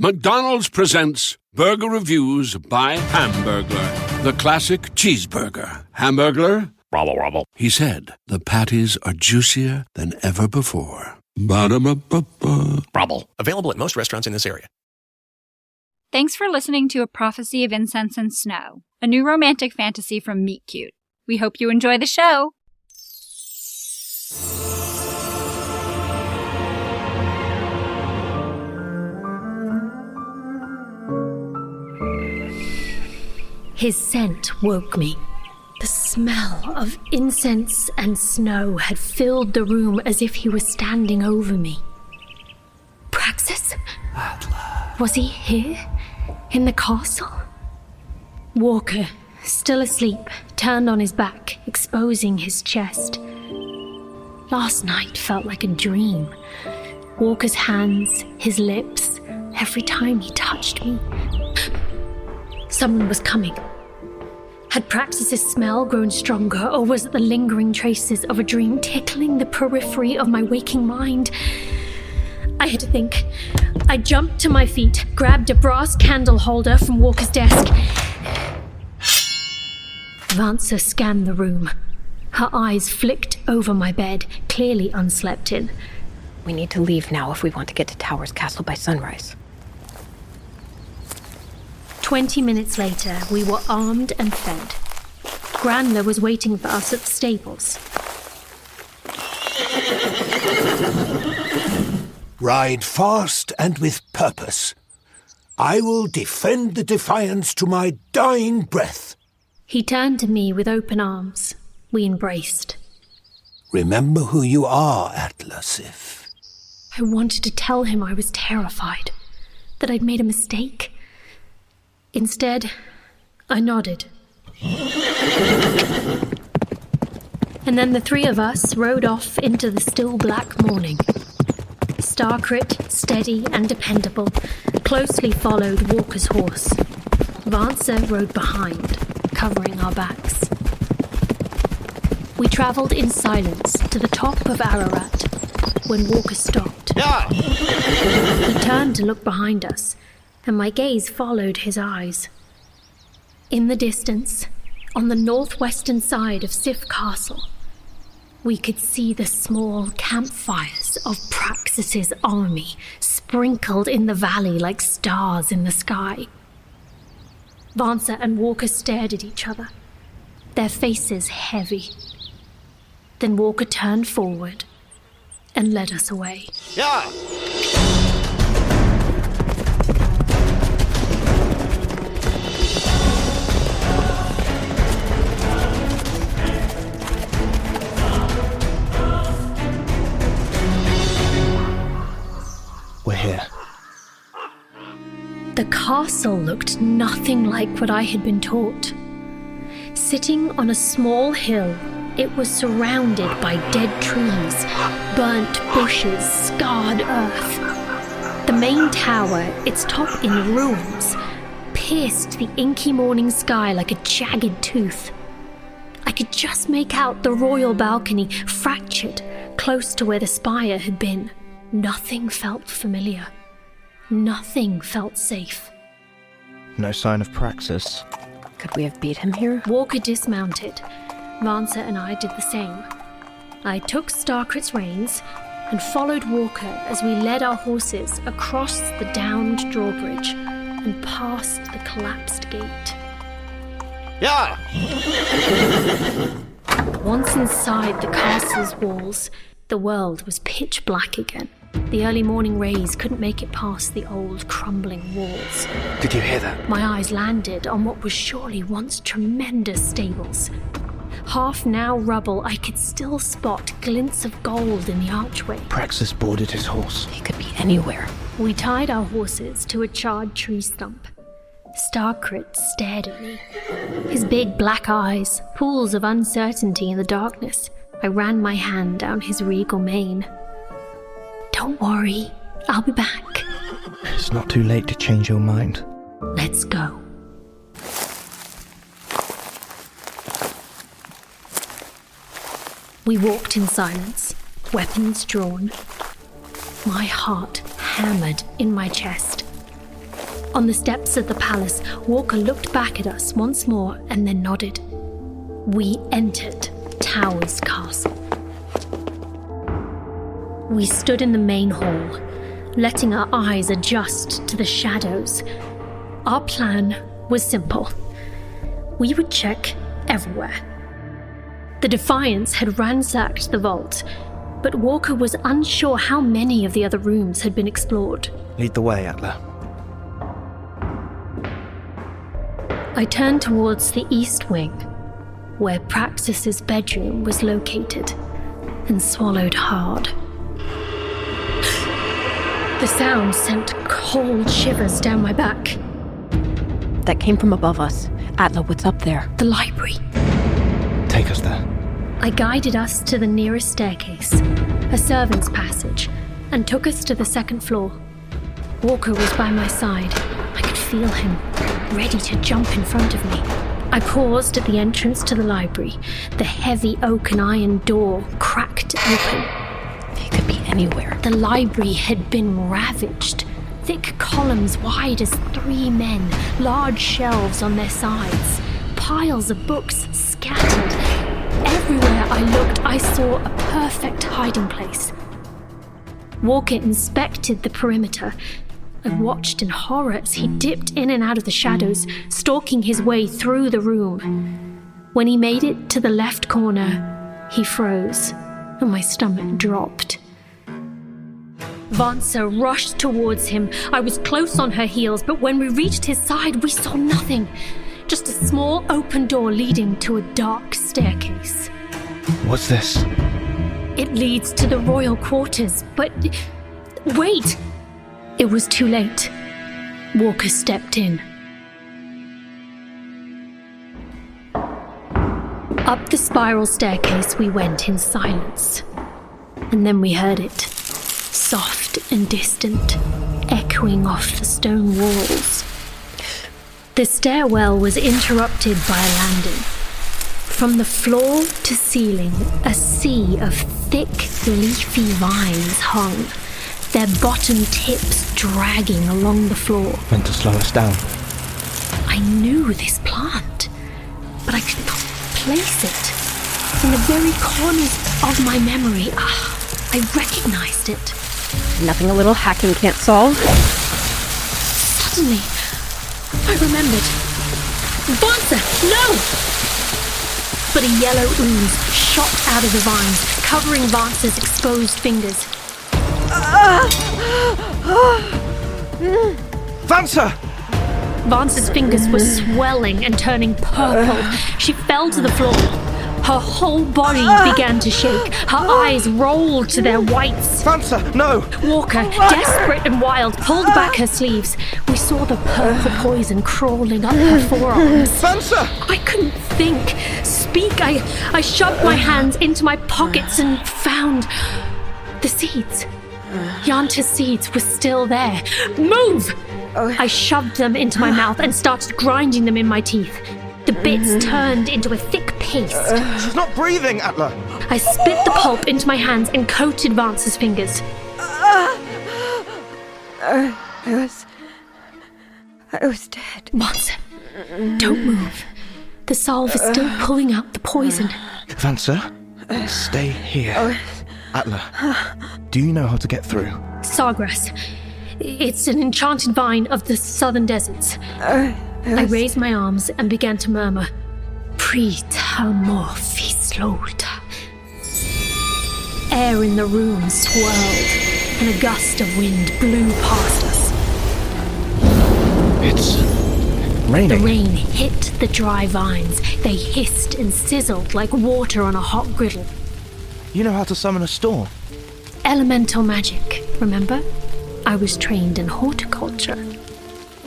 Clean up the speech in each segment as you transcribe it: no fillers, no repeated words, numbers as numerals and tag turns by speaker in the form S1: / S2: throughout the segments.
S1: McDonald's presents Burger Reviews by Hamburglar, the classic cheeseburger. Hamburglar?
S2: Robble, robble.
S1: He said, the patties are juicier than ever before. Ba-da-ba-ba-ba.
S2: Robble. Available at most restaurants in this area.
S3: Thanks for listening to A Prophecy of Incense and Snow, a new romantic fantasy from Meet Cute. We hope you enjoy the show.
S4: His scent woke me. The smell of incense and snow had filled the room as if he was standing over me. Praxus?
S5: Atla.
S4: Was he here? In the castle? Walker, still asleep, turned on his back, exposing his chest. Last night felt like a dream. Walker's hands, his lips, every time he touched me. Someone was coming. Had Praxus's smell grown stronger, or was it the lingering traces of a dream tickling the periphery of my waking mind? I had to think. I jumped to my feet, grabbed a brass candle holder from Walker's desk. Vansa scanned the room. Her eyes flicked over my bed, clearly unslept in.
S6: We need to leave now if we want to get to Towers Castle by sunrise.
S4: 20 minutes later, we were armed and fed. Grandler was waiting for us at the stables.
S5: Ride fast and with purpose. I will defend the Defiance to my dying breath.
S4: He turned to me with open arms. We embraced.
S5: Remember who you are, Atla, Sif.
S4: I wanted to tell him I was terrified, that I'd made a mistake. Instead, I nodded. And then the three of us rode off into the still black morning. Starcrit, steady and dependable, closely followed Walker's horse. Vansa rode behind, covering our backs. We travelled in silence to the top of Ararat when Walker stopped.
S2: Yeah.
S4: He turned to look behind us, and my gaze followed his eyes. In the distance, on the northwestern side of Sif Castle, we could see the small campfires of Praxus's army sprinkled in the valley like stars in the sky. Vansa and Walker stared at each other, their faces heavy. Then Walker turned forward and led us away.
S2: Yeah.
S5: We're here.
S4: The castle looked nothing like what I had been taught. Sitting on a small hill, it was surrounded by dead trees, burnt bushes, scarred earth. The main tower, its top in ruins, pierced the inky morning sky like a jagged tooth. I could just make out the royal balcony fractured close to where the spire had been. Nothing felt familiar. Nothing felt safe.
S7: No sign of Praxus.
S6: Could we have beat him here?
S4: Walker dismounted. Vansa and I did the same. I took Starcrit's reins and followed Walker as we led our horses across the downed drawbridge and past the collapsed gate.
S2: Yeah.
S4: Once inside the castle's walls, the world was pitch black again. The early morning rays couldn't make it past the old, crumbling walls.
S7: Did you hear that?
S4: My eyes landed on what was surely once tremendous stables. Half now rubble, I could still spot glints of gold in the archway.
S7: Praxus boarded his horse.
S6: He could be anywhere.
S4: We tied our horses to a charred tree stump. Starcrit stared at me. His big black eyes, pools of uncertainty in the darkness. I ran my hand down his regal mane. Don't worry, I'll be back.
S7: It's not too late to change your mind.
S4: Let's go. We walked in silence, weapons drawn. My heart hammered in my chest. On the steps of the palace, Walker looked back at us once more and then nodded. We entered Towers Castle. We stood in the main hall, letting our eyes adjust to the shadows. Our plan was simple. We would check everywhere. The Defiance had ransacked the vault, but Walker was unsure how many of the other rooms had been explored.
S7: Lead the way, Atla.
S4: I turned towards the east wing, where Praxus's bedroom was located, and swallowed hard. The sound sent cold shivers down my back.
S6: That came from above us. Atla, what's up there?
S4: The library.
S7: Take us there.
S4: I guided us to the nearest staircase, a servant's passage, and took us to the second floor. Walker was by my side. I could feel him, ready to jump in front of me. I paused at the entrance to the library. The heavy oak and iron door cracked open.
S6: He could be anywhere.
S4: The library had been ravaged. Thick columns wide as 3 men, large shelves on their sides, piles of books scattered. Everywhere I looked, I saw a perfect hiding place. Walker inspected the perimeter. I watched in horror as he dipped in and out of the shadows, stalking his way through the room. When he made it to the left corner, he froze, and my stomach dropped. Vansa rushed towards him. I was close on her heels, but when we reached his side, we saw nothing. Just a small open door leading to a dark staircase.
S7: What's this?
S4: It leads to the royal quarters, but... Wait! It was too late. Walker stepped in. Up the spiral staircase we went in silence. And then we heard it. Soft and distant, echoing off the stone walls. The stairwell was interrupted by a landing. From the floor to ceiling, a sea of thick, leafy vines hung, their bottom tips dragging along the floor.
S7: Meant to slow us down.
S4: I knew this plant, but I could not place it. In the very corners of my memory, I recognized it.
S6: Nothing a little hacking can't solve.
S4: Suddenly, I remembered. Vansa, no! But a yellow ooze shot out of the vines, covering Vansa's exposed fingers.
S7: Vansa!
S4: Vansa's fingers were swelling and turning purple. She fell to the floor. Her whole body began to shake. Her eyes rolled to their whites.
S7: Vansa, no!
S4: Walker, desperate and wild, pulled back her sleeves. We saw the purple poison crawling up her forearms.
S7: Vansa!
S4: I couldn't think, speak. I shoved my hands into my pockets and found the seeds. Yanta's seeds were still there. Move! I shoved them into my mouth and started grinding them in my teeth. The bits turned into a thick paste.
S7: She's not breathing, Atla!
S4: I spit the pulp into my hands and coated Vance's fingers.
S8: I was dead.
S4: Vance, don't move. The salve is still pulling out the poison.
S7: Vansa, stay here. Atla, do you know how to get through?
S4: Sawgrass. It's an enchanted vine of the southern deserts. I raised my arms and began to murmur, Prita morphislota. Air in the room swirled, and a gust of wind blew past us.
S7: It's raining.
S4: The rain hit the dry vines. They hissed and sizzled like water on a hot griddle.
S7: You know how to summon a storm?
S4: Elemental magic, remember? I was trained in horticulture.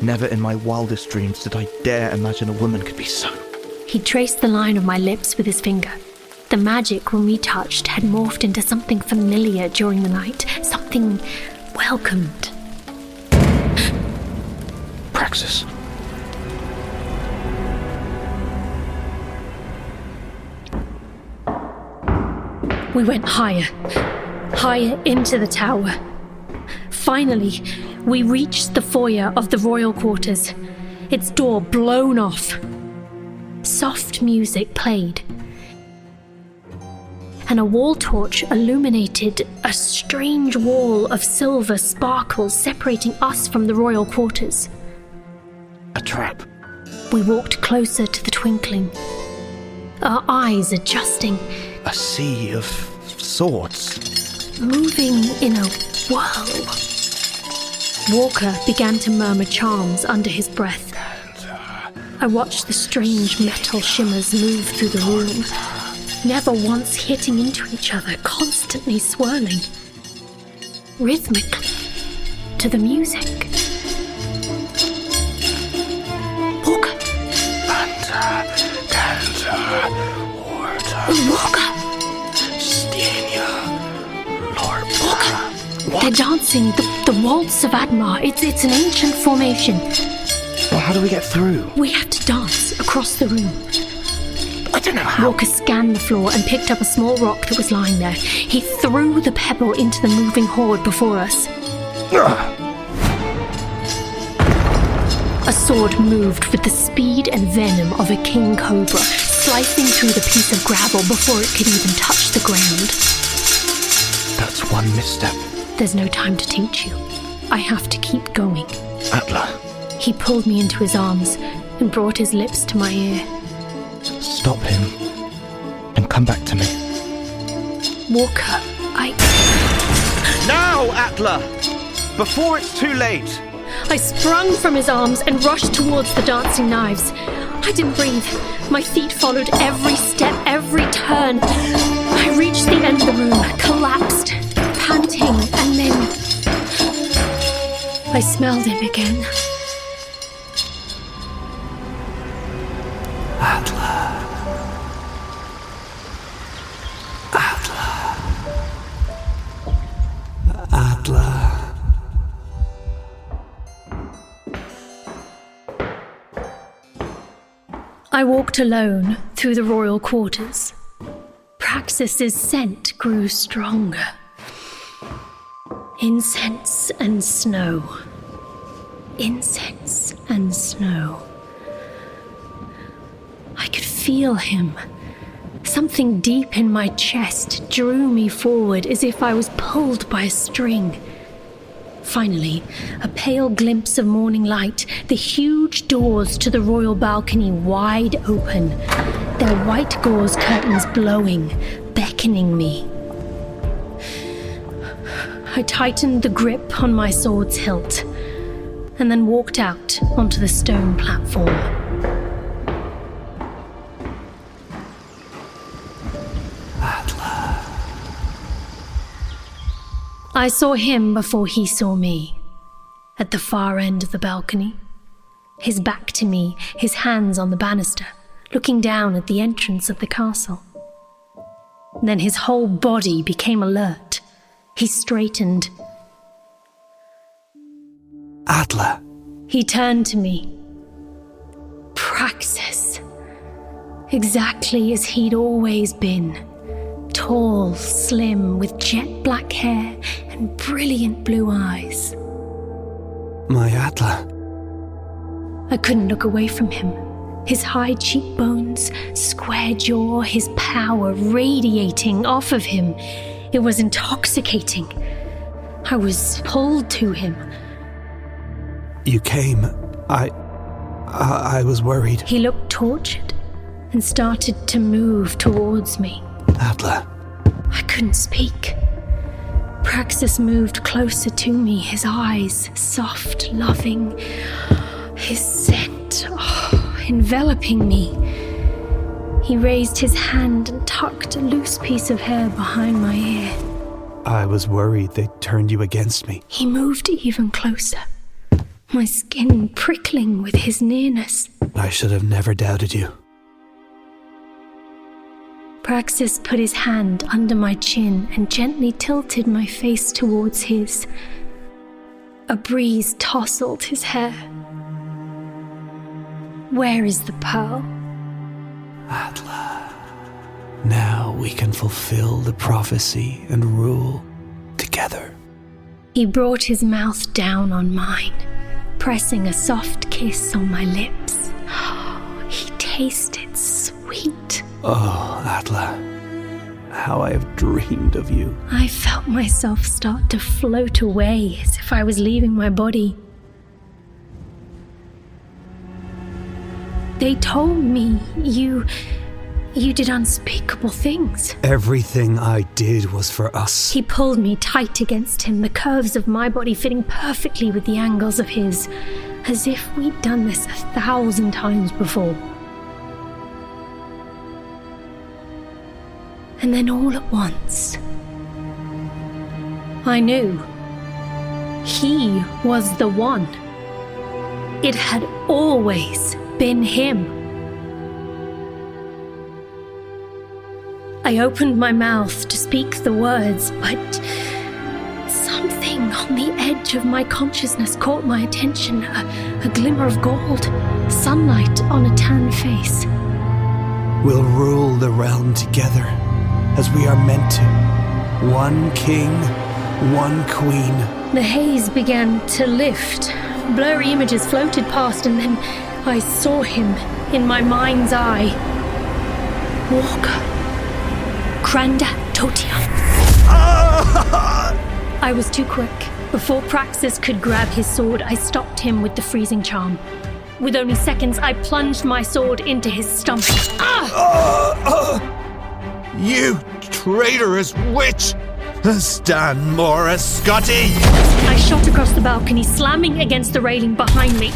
S7: Never in my wildest dreams did I dare imagine a woman could be so.
S4: He traced the line of my lips with his finger. The magic, when we touched, had morphed into something familiar during the night, something welcomed.
S7: Praxus. We
S4: went higher into the tower. Finally, We reached the foyer of the royal quarters, its door blown off. Soft music played, and a wall torch illuminated a strange wall of silver sparkles separating us from the royal quarters.
S7: A trap.
S4: We walked closer to the twinkling, our eyes adjusting,
S7: A sea of swords.
S4: moving in a whirl. Walker began to murmur charms under his breath. I watched the strange metal shimmers move through the room, never once hitting into each other, constantly swirling, rhythmic to the music. Walker! Walker! They're dancing the waltz of Admar. It's an ancient formation.
S7: Well, how do we get through?
S4: We have to dance across the room.
S7: I don't know how.
S4: Walker scanned the floor and picked up a small rock that was lying there. He threw the pebble into the moving horde before us. A sword moved with the speed and venom of a king cobra, slicing through the piece of gravel before it could even touch the ground.
S7: That's one misstep.
S4: There's no time to teach you. I have to keep going.
S7: Atla,
S4: He pulled me into his arms and brought his lips to my ear.
S7: stop him and come back to me.
S4: Walker,
S7: Now, Atla! Before it's too late!
S4: I sprung from his arms and rushed towards the dancing knives. I didn't breathe. My feet followed every step, every turn. I reached the end of the room, collapsed, panting, and then I smelled him again.
S1: Atla.
S4: I walked alone through the royal quarters. Praxus's scent grew stronger. Incense and snow. Incense and snow. I could feel him. Something deep in my chest drew me forward as if I was pulled by a string. Finally, a pale glimpse of morning light, the huge doors to the royal balcony wide open, their white gauze curtains blowing, beckoning me. I tightened the grip on my sword's hilt, and then walked out onto the stone platform. I saw him before he saw me, at the far end of the balcony, his back to me, his hands on the banister, looking down at the entrance of the castle. Then his whole body became alert. He straightened.
S1: Atla.
S4: He turned to me. Praxus. Exactly as he'd always been. Tall, slim, with jet black hair and brilliant blue eyes.
S1: My Atla.
S4: I couldn't look away from him. His high cheekbones, square jaw, his power radiating off of him. It was intoxicating. I was pulled to him.
S1: You came. I was worried.
S4: He looked tortured and started to move towards me.
S1: Atla.
S4: I couldn't speak. Praxus moved closer to me, his eyes soft, loving, his scent enveloping me. He raised his hand and tucked a loose piece of hair behind my ear.
S1: I was worried they turned you against me.
S4: He moved even closer, my skin prickling with his nearness.
S1: I should have never doubted you.
S4: Praxus put his hand under my chin and gently tilted my face towards his. A breeze tousled his hair. Where is the pearl?
S1: Atla. Now we can fulfill the prophecy and rule together.
S4: He brought his mouth down on mine, pressing a soft kiss on my lips. He tasted sweet.
S1: Oh, Atla, how I have dreamed of you.
S4: I felt myself start to float away as if I was leaving my body. They told me you did unspeakable things.
S5: Everything I did was for us.
S4: He pulled me tight against him, the curves of my body fitting perfectly with the angles of his, as if we'd done this 1,000 times before. And then all at once, I knew he was the one. It had always been him. I opened my mouth to speak the words, but something on the edge of my consciousness caught my attention, a glimmer of gold, sunlight on a tan face.
S5: We'll rule the realm together, as we are meant to. One king, one queen.
S4: The haze began to lift. Blurry images floated past, and then I saw him in my mind's eye. Walker. Granda Totia. I was too quick. Before Praxus could grab his sword, I stopped him with the freezing charm. With only seconds, I plunged my sword into his stomach.
S5: You traitorous witch! Stand more, Scotty!
S4: I shot across the balcony, slamming against the railing behind me.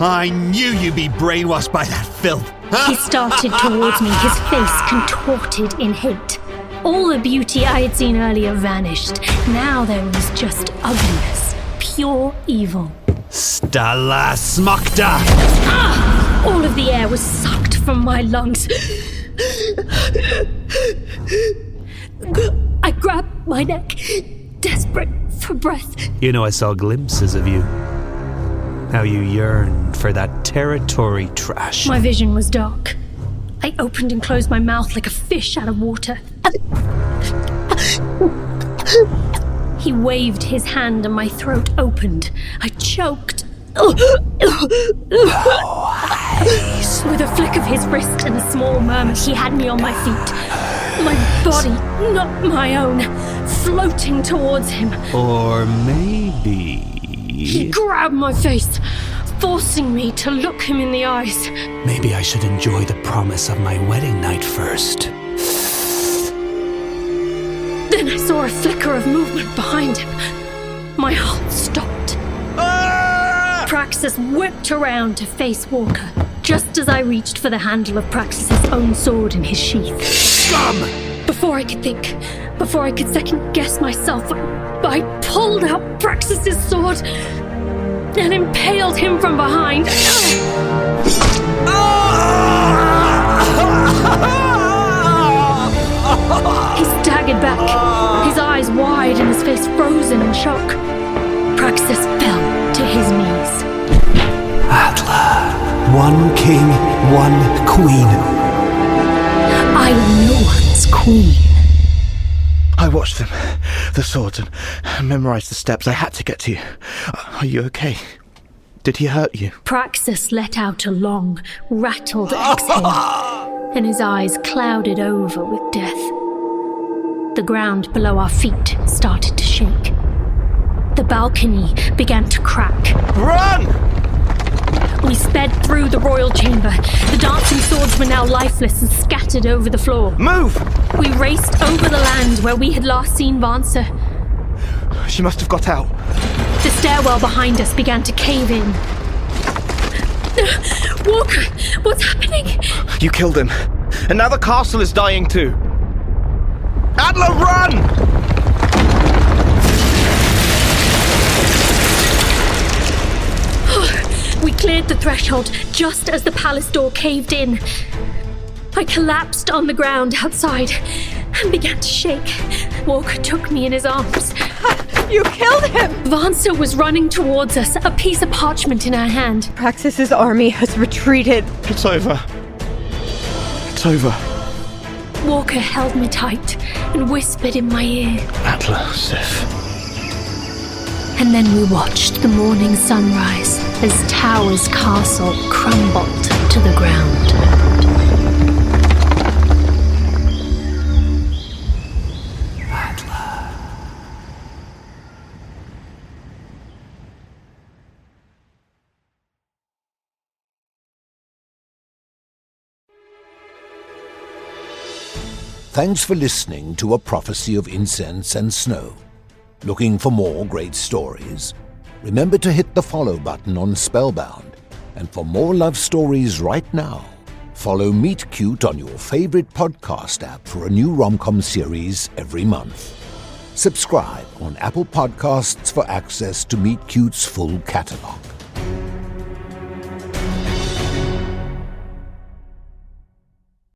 S5: I knew you'd be brainwashed by that filth.
S4: He started towards me, his face contorted in hate. All the beauty I had seen earlier vanished. Now there was just ugliness, pure evil.
S5: Stala Smakta!
S4: All of the air was sucked from my lungs. I grabbed my neck, desperate for breath.
S5: You know, I saw glimpses of you. How you yearned for that territory trash.
S4: My vision was dark. I opened and closed my mouth like a fish out of water. He waved his hand and my throat opened. I choked. With a flick of his wrist and a small murmur, he had me on my feet. My body, not my own, floating towards him.
S5: Or maybe...
S4: He grabbed my face, forcing me to look him in the eyes.
S5: Maybe I should enjoy the promise of my wedding night first.
S4: Then I saw a flicker of movement behind him. My heart stopped. Praxus whipped around to face Walker, just as I reached for the handle of Praxus's own sword in his sheath.
S5: Scum!
S4: Before I could think, before I could second-guess myself, I pulled out Praxus's sword and impaled him from behind. He staggered back, his eyes wide and his face frozen in shock. Praxus fell to his knees.
S5: Atla, one king, one queen.
S4: I am no one's queen.
S7: I watched them, the swords, and memorized the steps. I had to get to you. Are you okay? Did he hurt you?
S4: Praxus let out a long, rattled exhale, and his eyes clouded over with death. The ground below our feet started to shake. The balcony began to crack.
S7: Run!
S4: We sped through the royal chamber. The dancing swords were now lifeless and scattered over the floor.
S7: Move!
S4: We raced over the land where we had last seen Vansa.
S7: She must have got out.
S4: The stairwell behind us began to cave in. Walker, what's happening?
S7: You killed him. And now the castle is dying too. Atla, run!
S4: We cleared the threshold just as the palace door caved in. I collapsed on the ground outside and began to shake. Walker took me in his arms.
S6: You killed him!
S4: Vansa was running towards us, a piece of parchment in her hand.
S6: Praxus's army has retreated.
S7: It's over. It's over.
S4: Walker held me tight and whispered in my ear.
S7: Atla, Sif.
S4: And then we watched the morning sunrise as Tower's castle crumbled to the ground.
S5: Thanks for listening to A Prophecy of Incense and Snow. Looking for more great stories? Remember to hit the follow button on Spellbound. And for more love stories right now, follow Meet Cute on your favorite podcast app for a new rom-com series every month. Subscribe on Apple Podcasts for access to Meet Cute's full catalog.